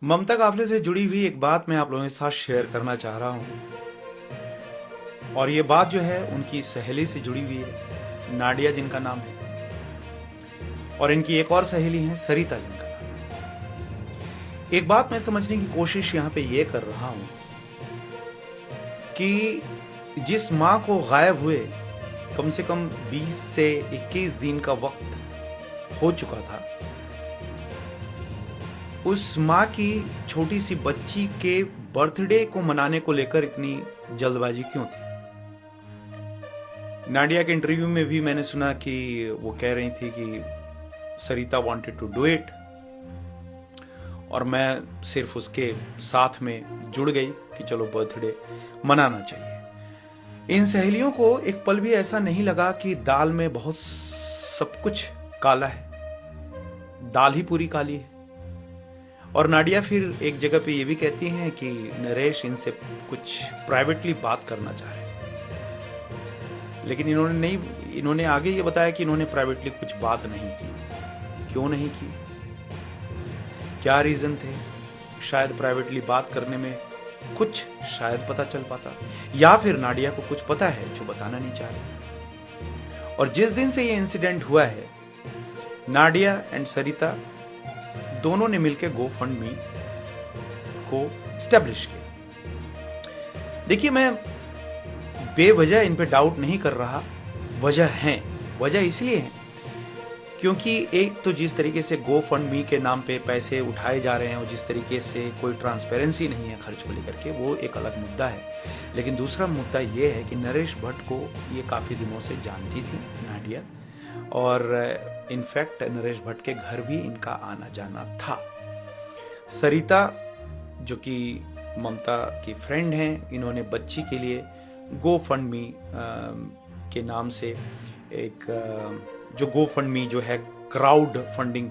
ममता काफले से जुड़ी हुई एक बात मैं आप लोगों के साथ शेयर करना चाह रहा हूँ। और ये बात जो है उनकी सहेली से जुड़ी हुई है, नाडिया जिनका नाम है, और इनकी एक और सहेली है सरिता जिनका नाम है। एक बात मैं समझने की कोशिश यहाँ पे ये कर रहा हूँ कि जिस माँ को गायब हुए कम से कम 20 से 21 दिन का वक्त हो चुका था, उस माँ की छोटी सी बच्ची के बर्थडे को मनाने को लेकर इतनी जल्दबाजी क्यों थी। नाडिया के इंटरव्यू में भी मैंने सुना कि वो कह रही थी कि Sarita wanted to do it, और मैं सिर्फ उसके साथ में जुड़ गई कि चलो बर्थडे मनाना चाहिए। इन सहेलियों को एक पल भी ऐसा नहीं लगा कि दाल में बहुत सब कुछ काला है, दाल ही पूरी काली है। और नाडिया फिर एक जगह पे ये भी कहती हैं कि नरेश इनसे कुछ प्राइवेटली बात करना चाह रहे हैं, लेकिन इन्होंने आगे ये बताया कि इन्होंने प्राइवेटली कुछ बात नहीं की। क्यों नहीं की, क्या रीजन थे? शायद प्राइवेटली बात करने में कुछ शायद पता चल पाता, या फिर नाडिया को कुछ पता है जो बताना नहीं चाह रही। और जिस दिन से ये इंसिडेंट हुआ है, नाडिया एंड सरिता दोनों ने मिलकर GoFundMe को स्टैब्लिश किया। देखिए, मैं बेवजह इन पे डाउट नहीं कर रहा, वजह इसलिए है क्योंकि एक तो जिस तरीके से GoFundMe के नाम पे पैसे उठाए जा रहे हैं और जिस तरीके से कोई ट्रांसपेरेंसी नहीं है खर्च को लेकर के, वो एक अलग मुद्दा है। लेकिन दूसरा मुद्दा ये है कि नरेश भट्ट को ये काफ़ी दिनों से जानती थी नाडिया, और इनफैक्ट नरेश भट्ट के घर भी इनका आना जाना था। सरिता जो कि ममता की फ्रेंड हैं, इन्होंने बच्ची के लिए GoFundMe के नाम से एक जो GoFundMe जो है क्राउड फंडिंग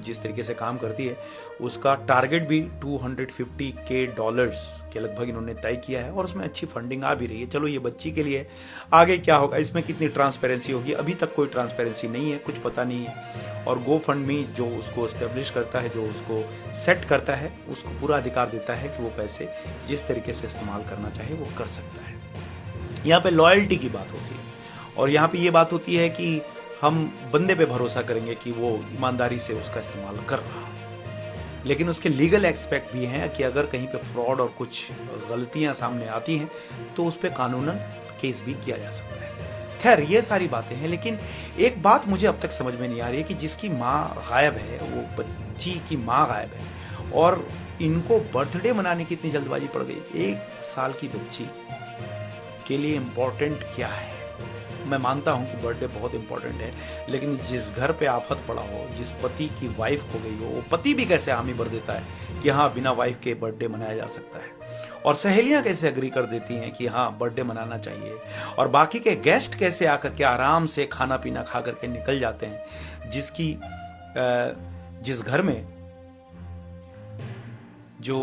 जिस तरीके से काम करती है, उसका टारगेट भी $250K के लगभग इन्होंने तय किया है, और उसमें अच्छी फंडिंग आ भी रही है। चलो, ये बच्ची के लिए आगे क्या होगा, इसमें कितनी ट्रांसपेरेंसी होगी, अभी तक कोई ट्रांसपेरेंसी नहीं है, कुछ पता नहीं है। और GoFundMe जो उसको एस्टेब्लिश करता है, जो उसको सेट करता है, उसको पूरा अधिकार देता है कि वो पैसे जिस तरीके से इस्तेमाल करना चाहे वो कर सकता है। यहाँ पे लॉयल्टी की बात होती है, और यहाँ पे ये बात होती है कि हम बंदे पे भरोसा करेंगे कि वो ईमानदारी से उसका इस्तेमाल कर रहा। लेकिन उसके लीगल एस्पेक्ट भी हैं कि अगर कहीं पे फ्रॉड और कुछ गलतियां सामने आती हैं तो उस पे कानूनन केस भी किया जा सकता है। खैर, ये सारी बातें हैं, लेकिन एक बात मुझे अब तक समझ में नहीं आ रही है कि जिसकी माँ गायब है, वो बच्ची की माँ गायब है, और इनको बर्थडे मनाने की इतनी जल्दबाजी पड़ गई। 1 साल की बच्ची के लिए इम्पोर्टेंट क्या है? मैं मानता हूं कि बर्थडे बहुत इंपॉर्टेंट है, लेकिन जिस घर पे आफत पड़ा हो, जिस पति की वाइफ खो गई हो, वो पति भी कैसे हामी भर देता है कि हाँ, बिना वाइफ के बर्थडे मनाया जा सकता है, और सहेलियां कैसे अग्री कर देती हैं कि हाँ, बर्थडे मनाना चाहिए, और बाकी के गेस्ट कैसे आकर के आराम से खाना पीना खा करके निकल जाते हैं। जिस घर में जो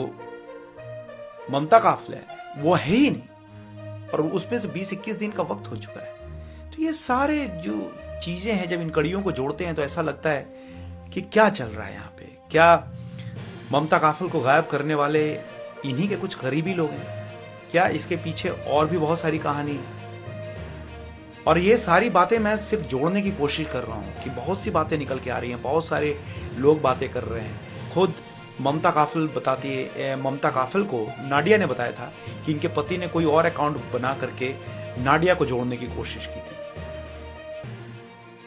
ममता काफले है वो है ही नहीं, और उसमें से 20-21 दिन का वक्त हो चुका है। तो ये सारे जो चीजें हैं, जब इन कड़ियों को जोड़ते हैं तो ऐसा लगता है कि क्या चल रहा है यहाँ पे। क्या ममता काफल को गायब करने वाले इन्हीं के कुछ करीबी लोग हैं? क्या इसके पीछे और भी बहुत सारी कहानी है? और ये सारी बातें मैं सिर्फ जोड़ने की कोशिश कर रहा हूँ कि बहुत सी बातें निकल के आ रही हैं, बहुत सारे लोग बातें कर रहे हैं। खुद ममता काफल बताती है, ममता काफल को नाडिया ने बताया था कि इनके पति ने कोई और अकाउंट बना करके नाडिया को जोड़ने की कोशिश की थी।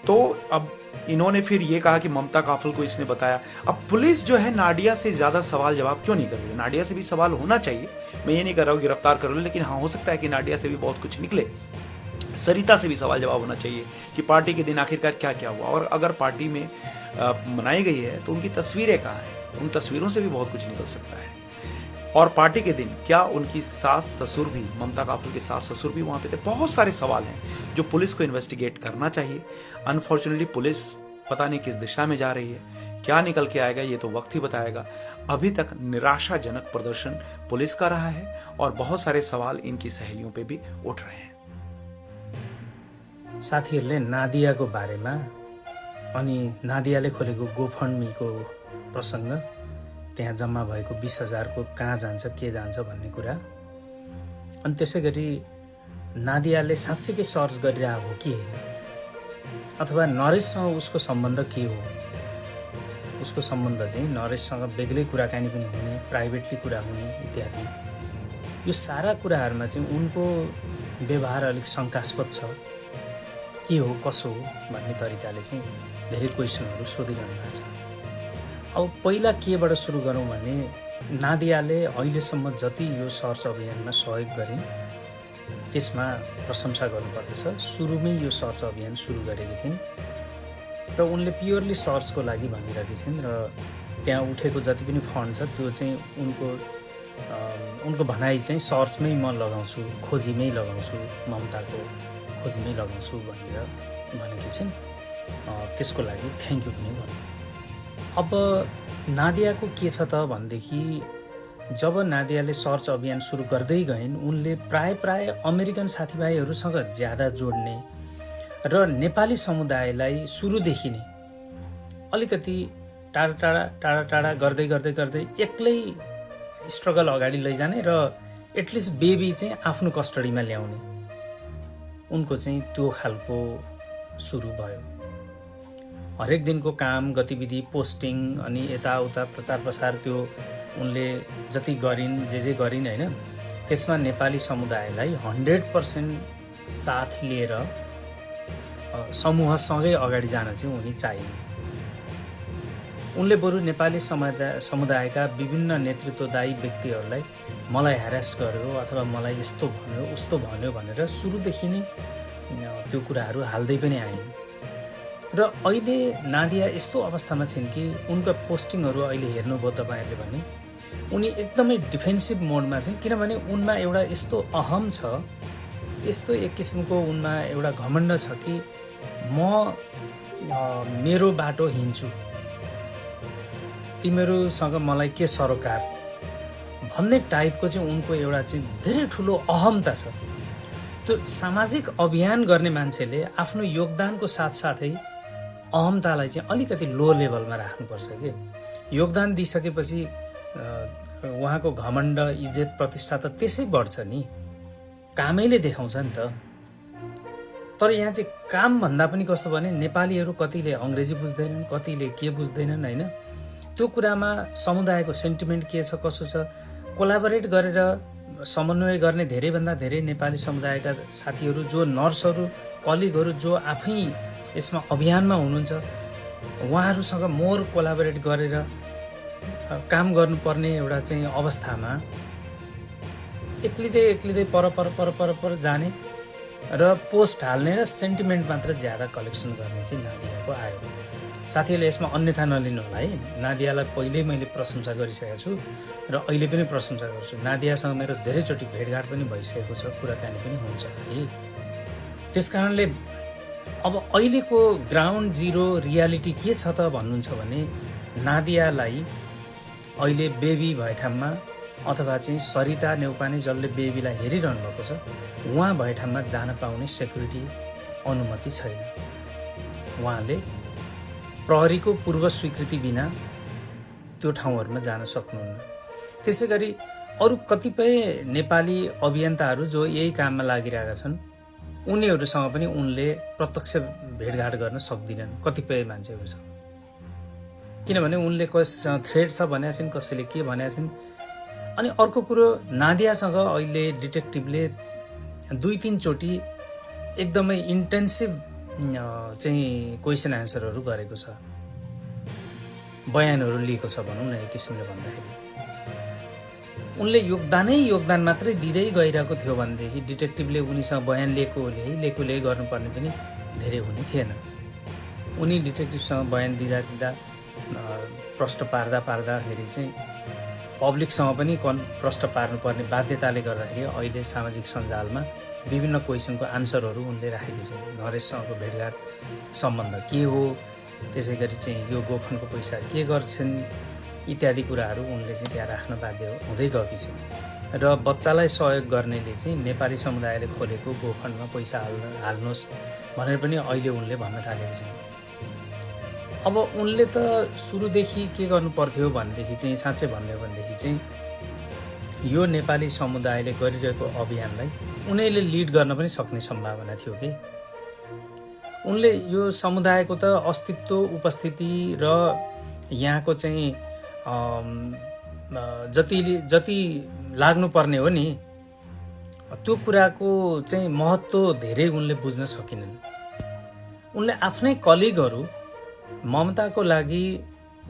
तो अब इन्होंने फिर ये कहा कि ममता काफल को इसने बताया। अब पुलिस जो है नाडिया से ज्यादा सवाल जवाब क्यों नहीं कर रही है? नाडिया से भी सवाल होना चाहिए, मैं ये नहीं कर रहा हूँ गिरफ्तार कर लो, लेकिन हाँ, हो सकता है कि नाडिया से भी बहुत कुछ निकले। सरिता से भी सवाल जवाब होना चाहिए कि पार्टी के दिन आखिरकार क्या क्या हुआ, और अगर पार्टी में मनाई गई है तो उनकी तस्वीरें कहाँ हैं? उन तस्वीरों से भी बहुत कुछ निकल सकता है। और पार्टी के दिन क्या उनकी सास ससुर भी, ममता काफल के सास ससुर भी वहां पे थे? बहुत सारे सवाल हैं जो पुलिस को इन्वेस्टिगेट करना चाहिए। अनफॉर्चुनेटली पुलिस पता नहीं किस दिशा में जा रही है, क्या निकल के आएगा ये तो वक्त ही बताएगा। अभी तक निराशाजनक प्रदर्शन पुलिस का रहा है, और बहुत सारे सवाल इनकी सहेलियों पे भी उठ रहे हैं। साथीहरूले नादियाको बारेमा अनि नादियाले खोलेको GoFundMe को प्रसङ्ग त्यहाँ जम्मा भएको 20,000 को कहाँ जान्छ के जान्छ भन्ने कुरा। अनि त्यसै गरी नादियाले साँच्चीकै सर्च गरिरहेको हो कि होइन, अथवा नरेशसँग उसको सम्बन्ध के हो। उसको सम्बन्ध चाहिँ नरेशसँग बेग्लै कुराकानी पनि हुने, प्राइभेटली कुरा हुने इत्यादि। यो सारा कुराहरूमा चाहिँ उनको व्यवहार अलिक शङ्कास्पद छ। के हो कसो हो भन्ने तरिकाले चाहिँ धेरै क्वेसनहरू सोधिरहनु भएको छ। अब पहिला केबाट सुरु गरौँ भने नादियाले अहिलेसम्म जति यो सर्च अभियानमा सहयोग गरिन् त्यसमा प्रशंसा गर्नुपर्दछ। सुरुमै यो सर्च अभियान सुरु गरेकी थिइन् र उनले प्योरली सर्चको लागि भनिरहेकी छिन् र त्यहाँ उठेको जति पनि फन्ड छ त्यो चाहिँ उनको भनाइ चाहिँ सर्चमै म लगाउँछु, खोजीमै लगाउँछु, ममताको खोजीमै लगाउँछु भनेर भनेकी छिन्। त्यसको लागि थ्याङ्क यू पनि भन्नु। अब नादियाको के छ त भनेदेखि जब नादियाले सर्च अभियान सुरु गर्दै गइन् उनले प्राय अमेरिकन साथीभाइहरूसँग ज्यादा जोड्ने र नेपाली समुदायलाई सुरुदेखि नै अलिकति टाढा गर्दै एक्लै स्ट्रगल अगाडि लैजाने र एटलिस्ट बेबी चाहिँ आफ्नो कस्टडीमा ल्याउने उनको चाहिँ त्यो खालको सुरु भयो। हरेक दिनको काम गतिविधि पोस्टिङ अनि यताउता प्रचार प्रसार त्यो उनले जति गरिन् जे गरिन् होइन, त्यसमा नेपाली समुदायलाई 100% साथ लिएर समूहसँगै अगाडि जान चाहिँ उनी चाहिन्। उनले बरु नेपाली समुदायका विभिन्न नेतृत्वदायी व्यक्तिहरूलाई मलाई ह्यारेस्ट गर्यो अथवा मलाई यस्तो भन्यो उस्तो भन्यो भनेर सुरुदेखि नै त्यो कुराहरू हाल्दै पनि आइन्। र अहिले नादिया यस्तो अवस्थामा छिन् कि उनका पोस्टिङहरू अहिले हेर्नुभयो तपाईँहरूले भने उनी एकदमै डिफेन्सिभ मोडमा छिन्, किनभने उनमा एउटा यस्तो अहम छ, यस्तो एक किसिमको उनमा एउटा घमण्ड छ कि म मेरो बाटो हिँड्छु, तिमीहरूसँग मलाई के सरोकार भन्ने टाइपको चाहिँ उनको एउटा चाहिँ धेरै ठुलो अहमता छ। त्यो सामाजिक अभियान गर्ने मान्छेले आफ्नो योगदानको साथसाथै अहमतालाई चाहिँ अलिकति लो लेभलमा राख्नुपर्छ कि योगदान दिइसकेपछि उहाँको घमण्ड इज्जत प्रतिष्ठा त त्यसै बढ्छ नि, कामैले देखाउँछ नि त। तर यहाँ चाहिँ काम भन्दा पनि कस्तो भने नेपालीहरू कतिले अङ्ग्रेजी बुझ्दैनन्, कतिले के बुझ्दैनन् होइन, त्यो कुरामा समुदायको सेन्टिमेन्ट के छ कसो छ कोलाबोरेट गरेर समन्वय गर्ने धेरैभन्दा धेरै नेपाली समुदायका साथीहरू जो नर्सहरू कलिगहरू जो आफै यसमा अभियानमा हुनुहुन्छ उहाँहरूसँग मोर कोलाबोरेट गरेर काम गर्नुपर्ने एउटा चाहिँ अवस्थामा एक्लिँदै पर जाने र पोस्ट हाल्ने र सेन्टिमेन्ट मात्र ज्यादा कलेक्सन गर्ने चाहिँ नादियाको आयो। साथीहरूले यसमा अन्यथा नलिनु होला है, नादियालाई पहिल्यै मैले प्रशंसा गरिसकेको छु र अहिले पनि प्रशंसा गर्छु। नादियासँग मेरो धेरैचोटि भेटघाट पनि भइसकेको छ, कुराकानी पनि हुन्छ है। त्यसकारणले अब अहिलेको ग्राउन्ड जिरो रियालिटी के छ त भन्नुहुन्छ भने नादियालाई अहिले बेबी भए ठाउँमा अथवा चाहिँ सरिता नेउपाने जसले बेबीलाई हेरिरहनु भएको छ उहाँ भए ठाउँमा जान पाउने सेक्युरिटी अनुमति छैन। उहाँले प्रहरीको पूर्व स्वीकृति बिना त्यो ठाउँहरूमा जान सक्नुहुन्न। त्यसै गरी अरू कतिपय नेपाली अभियन्ताहरू जो यही काममा लागिरहेका छन् उनीहरूसँग पनि उनले प्रत्यक्ष भेटघाट गर्न सक्दिनन् कतिपय मान्छेहरूसँग, किनभने उनले कसैसँग थ्रेड छ भनेका छिन्, कसैले के भनेका छिन्। अनि अर्को कुरो नादियासँग अहिले डिटेक्टिभले 2-3 चोटि एकदमै इन्टेन्सिभ चाहिँ क्वेसन एन्सरहरू गरेको छ, बयानहरू लिएको छ भनौँ न एक किसिमले भन्दाखेरि। उनले योगदान मात्रै दिँदै गइरहेको थियो भनेदेखि डिटेक्टिभले उनीसँग बयान लिएको गर्नुपर्ने पनि धेरै हुने थिएन। उनी डिटेक्टिभसँग बयान दिँदा प्रश्न पार्दाखेरि चाहिँ पब्लिकसँग पनि प्रश्न पार्नुपर्ने बाध्यताले गर्दाखेरि अहिले सामाजिक सञ्जालमा विभिन्न क्वेसनको आन्सरहरू उनले राखेकी छन्। नरेशसँगको भेटघाट सम्बन्ध के हो, त्यसै गरी चाहिँ यो गोफनको पैसा के गर्छन् इत्यादि कुराहरू उनले चाहिँ त्यहाँ राख्न बाध्य हुँदै गएकी छिन्। र बच्चालाई सहयोग गर्नेले चाहिँ नेपाली समुदायले खोलेको गोफनमा पैसा हाल्नुहोस् भनेर पनि अहिले उनले भन्न थालेकी छिन्। अब उनले त सुरुदेखि के गर्नु पर्थ्यो भनेदेखि चाहिँ साँच्चै भन्यो भनेदेखि चाहिँ यो नेपाली समुदायले गरिरहेको अभियानलाई उनीहरूले लिड गर्न पनि सक्ने सम्भावना थियो कि उनले यो समुदायको त अस्तित्व उपस्थिति र यहाँको चाहिँ जति लाग्नुपर्ने हो नि त्यो कुराको चाहिँ महत्त्व धेरै उनले बुझ्न सकिनन्। उनले आफ्नै कलिगहरू ममताको लागि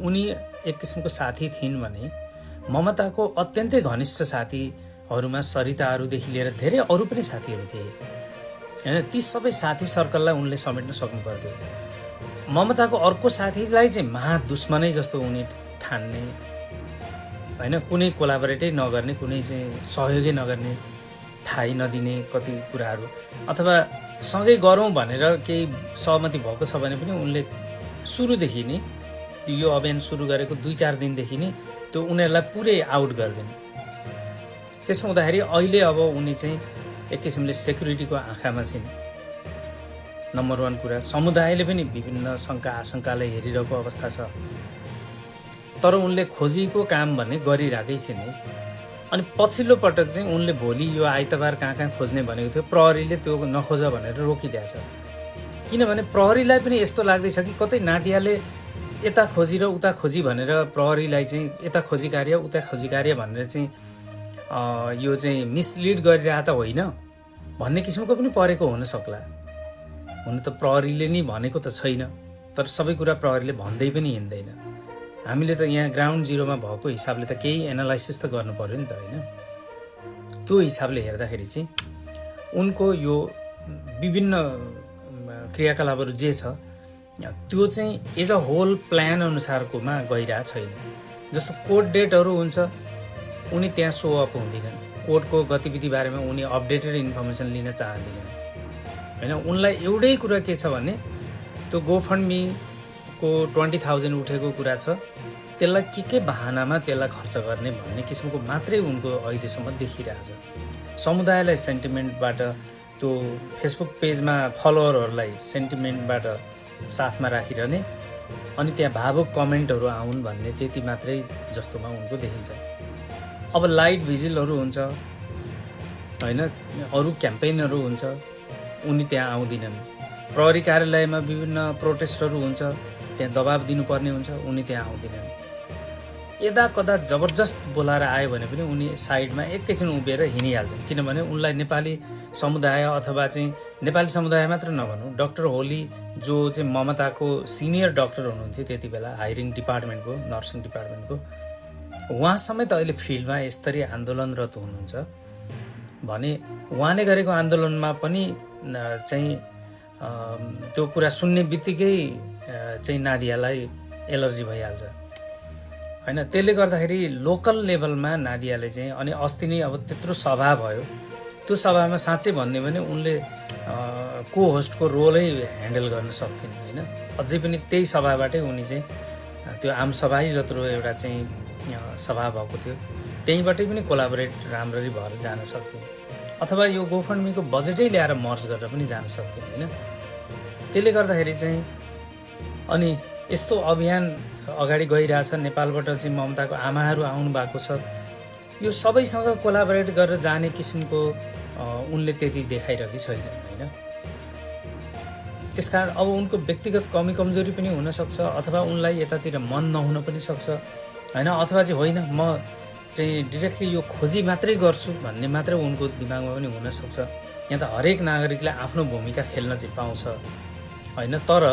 उनी एक किसिमको साथी थिइन् भने ममताको अत्यन्तै घनिष्ठ साथीहरूमा सरिताहरूदेखि लिएर धेरै अरू पनि साथीहरू थिए हैन। ती सबै साथी सर्कललाई उनले समेट्न सक्नु पर्थ्यो। ममताको अर्को साथीलाई चाहिँ महादुश्मनै जस्तो उनी ठान्ने हैन, कुनै कोलाबोरेटै नगर्ने, कुनै चाहिँ सहयोगै नगर्ने, थाहै नदिने कति कुराहरू, अथवा सँगै गरौँ भनेर केही सहमति भएको छ भने पनि उनले सुरुदेखि नै यो अभियान सुरु गरेको 2-4 दिनदेखि नै त्यो उनीहरूलाई पुरै आउट गर्दैन। त्यसो हुँदाखेरि अहिले अब उनी चाहिँ एक किसिमले सेक्युरिटीको आँखामा छिन्। नम्बर 1 कुरा, समुदायले पनि विभिन्न शङ्का आशंकाले हेरिरहेको अवस्था छ। तर उनले खोजीको काम भने गरिरहेकै छिन् है। अनि पछिल्लो पटक चाहिँ उनले भोलि यो आइतबार कहाँ खोज्ने भनेको थियो, प्रहरीले त्यो नखोज भनेर रोकिदिएछ। किनभने प्रहरीलाई पनि यस्तो लाग्दैछ कि कतै नादियाले यता खोजी र उता खोजी भनेर प्रहरीलाई चाहिँ यता खोजी कार्य उता खोजी कार्य भनेर चाहिँ यो चाहिँ मिसलिड गरिरह त होइन भन्ने किसिमको पनि परेको हुन सक्ला। हुन त प्रहरीले नि भनेको त छैन, तर सबै कुरा प्रहरीले भन्दै पनि हिँड्दैन। हामीले त यहाँ ग्राउन्ड जिरोमा भएको हिसाबले त केही एनालाइसिस त गर्नु पर्यो नि त होइन। त्यो हिसाबले हेर्दाखेरि चाहिँ उनको यो विभिन्न क्रियाकलापहरू जे छ त्यो चाहिँ एज अ होल प्लान अनुसारकोमा गइरहेको छैन। जस्तो कोर्ट डेटहरू हुन्छ, उनी त्यहाँ सो अप हुँदिनन्। कोर्टको गतिविधि बारेमा उनी अपडेटेड इन्फर्मेसन लिन चाहँदिनन् होइन। उनलाई एउटै कुरा के छ भने त्यो गोफन्डमीको 20,000 उठेको कुरा छ, त्यसलाई के बहानामा त्यसलाई खर्च गर्ने भन्ने किसिमको मात्रै उनको अहिलेसम्म देखिरहेछ। समुदायलाई सेन्टिमेन्टबाट त्यो फेसबुक पेजमा फलोअरहरूलाई सेन्टिमेन्टबाट साथमा राखिरहने अनि त्यहाँ भावुक कमेन्टहरू आउन् भन्ने त्यति मात्रै जस्तोमा उनको देखिन्छ। अब लाइट भिजिलहरू हुन्छ होइन, अरू क्याम्पेनहरू हुन्छ, उनी त्यहाँ आउँदिनन्। प्रहरी कार्यालयमा विभिन्न प्रोटेस्टहरू हुन्छ, त्यहाँ दबाब दिनुपर्ने हुन्छ, उनी त्यहाँ आउँदिनन्। यदा कदा जबरजस्त बोलाएर आयो भने पनि उनी साइडमा एकैछिन उभिएर हिँडिहाल्छन्। किनभने उनलाई नेपाली समुदाय अथवा चाहिँ नेपाली समुदाय मात्र नभनौँ, डाक्टर होली जो चाहिँ ममताको सिनियर डाक्टर हुनुहुन्थ्यो त्यति बेला हायरिङ डिपार्टमेन्टको, नर्सिङ डिपार्टमेन्टको, उहाँ समेत अहिले फिल्डमा स्तरीय आन्दोलनरत हुनुहुन्छ भने उहाँले गरेको आन्दोलनमा पनि चाहिँ त्यो कुरा सुन्ने बित्तिकै चाहिँ नादियालाई एलर्जी भइहाल्छ होइन। त्यसले गर्दाखेरि लोकल लेभलमा नादियाले चाहिँ अनि अस्ति नै अब त्यत्रो सभा भयो, त्यो सभामा साँच्चै भन्ने भने उनले को होस्टको रोलै ह्यान्डल गर्न सक्थिन् होइन। अझै पनि त्यही सभाबाटै उनी चाहिँ त्यो आम सभा जत्रो एउटा चाहिँ सभा भएको थियो, त्यहीँबाटै पनि कोलाबोरेट राम्ररी भएर जान सक्थिन्, अथवा यो गोफन्डमीको बजेटै ल्याएर मर्ज गरेर पनि जान सक्थिन् होइन। त्यसले गर्दाखेरि चाहिँ अनि यस्तो अभियान अगाडि गइरहेछ, नेपालबाट चाहिँ ममताको आमाहरू आउनु भएको छ, यो सबैसँग कोलाबोरेट गरेर जाने किसिमको उनले त्यति देखाइरहेकी छैनन् होइन। त्यसकारण अब उनको व्यक्तिगत कमी कमजोरी पनि हुनसक्छ, अथवा उनलाई यतातिर मन नहुन पनि सक्छ होइन, अथवा चाहिँ होइन म चाहिँ डिरेक्टली यो खोजी मात्रै गर्छु भन्ने मात्रै उनको दिमागमा पनि हुनसक्छ। यहाँ त हरेक नागरिकले आफ्नो भूमिका खेल्न चाहिँ पाउँछ होइन। तर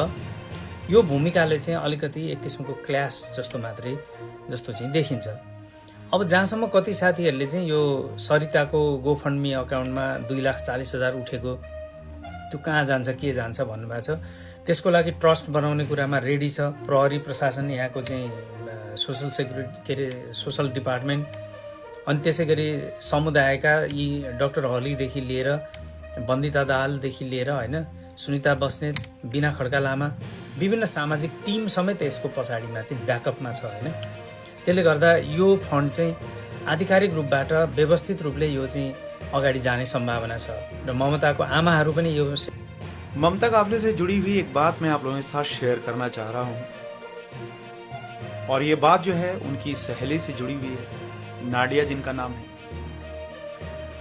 यो भूमिकाले चाहिँ अलिकति एक किसिमको क्ल्यास जस्तो मात्रै जस्तो चाहिँ देखिन्छ। अब जहाँसम्म कति साथीहरूले चाहिँ यो सरिताको गोफन्डमी अकाउन्टमा 2,40,000 उठेको त्यो कहाँ जान्छ के जान्छ भन्नुभएको छ, त्यसको लागि ट्रस्ट बनाउने कुरामा रेडी छ प्रहरी प्रशासन, यहाँको चाहिँ सोसल सेक्युरिटी के अरे सोसल डिपार्टमेन्ट, अनि त्यसै गरी समुदायका यी डाक्टर हलीदेखि लिएर बन्दिता दाहालदेखि लिएर होइन, सुनिता बस्नेत, बिना खड्का लामा, विभिन्न सामाजिक टिम समेत यसको पछाडिमा चाहिँ ब्याकअपमा छ होइन। त्यसले गर्दा यो फन्ड चाहिँ आधिकारिक रूपबाट व्यवस्थित रूपले यो चाहिँ अगाडि जाने सम्भावना छ र ममताको आमाहरू पनि यो। ममता काफले से जुड़ी हुई एक बात मैं आप लोगों के साथ शेयर करना चाह रहा हूँ और ये बात जो है उनकी सहेली से जुड़ी हुई है, नाडिया जिनका नाम है,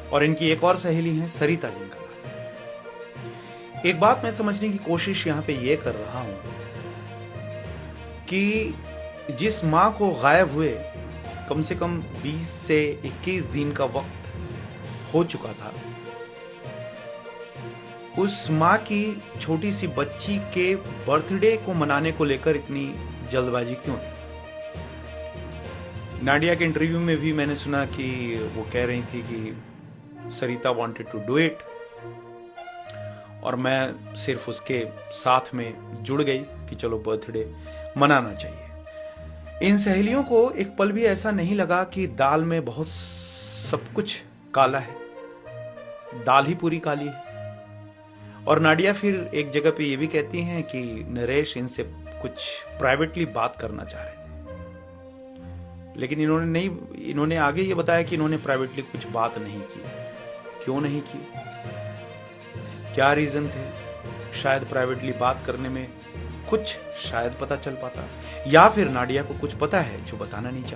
और इनकी एक और सहेली है सरिता जिनका नाम है। एक बात मैं समझने की कोशिश यहां पे ये कर रहा हूं कि जिस मां को गायब हुए कम से कम 20 से 21 दिन का वक्त हो चुका था, उस मां की छोटी सी बच्ची के बर्थडे को मनाने को लेकर इतनी जल्दबाजी क्यों थी? नाडिया के इंटरव्यू में भी मैंने सुना कि वो कह रही थी कि Sarita wanted to do it, और मैं सिर्फ उसके साथ में जुड़ गई कि चलो बर्थडे मनाना चाहिए। इन सहेलियों को एक पल भी ऐसा नहीं लगा कि दाल में बहुत सब कुछ काला है, दाल ही पूरी काली है। और नाडिया फिर एक जगह पे ये भी कहती हैं कि नरेश इनसे कुछ प्राइवेटली बात करना चाह रहे थे, लेकिन इन्होंने आगे ये बताया कि इन्होंने प्राइवेटली कुछ बात नहीं की। क्यों नहीं की? क्या रीजन थे? शायद प्राइवेटली बात करने में कुछ शायद पता चल पाता, या फिर नाडिया को कुछ पता है जो बताना नहीं चाहती।